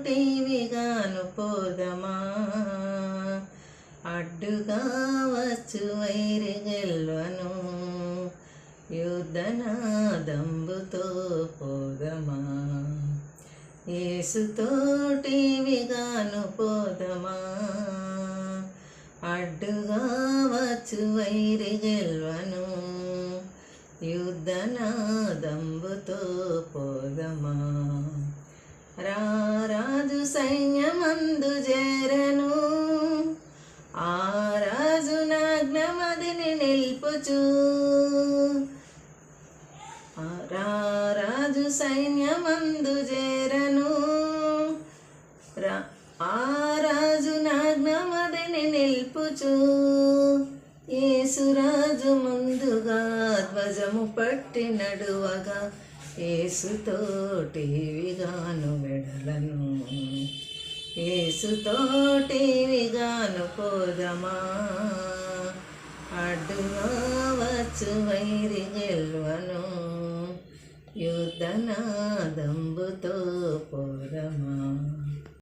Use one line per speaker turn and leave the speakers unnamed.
యేసుతోటివిగాను పోదమా అడ్డుగా వచ్చు వైరి గెల్వను యుద్ధనాదంబుతో పోదమా యేసుతోటివిగాను పోదమా అడ్డుగా వచ్చు వైరి గెల్వను యుద్ధనాదంబుతో పోదమా రారాజు సైన్యమందు చేరను ఆ రాజు నాజ్ఞమదిని నిల్పుచు రారాజు సైన్యమందు చేరను ఆ రాజు నాజ్ఞమదిని నిల్పుచు యేసురాజు ముందుగా ధ్వజము పట్టి నడువగా యేసుతోటివిగాను వెడలను యేసుతోటివిగాను పోదమా అడ్డుగా వచ్చు వైరి గెల్వను యుద్ధనాదంబుతో పోదమా.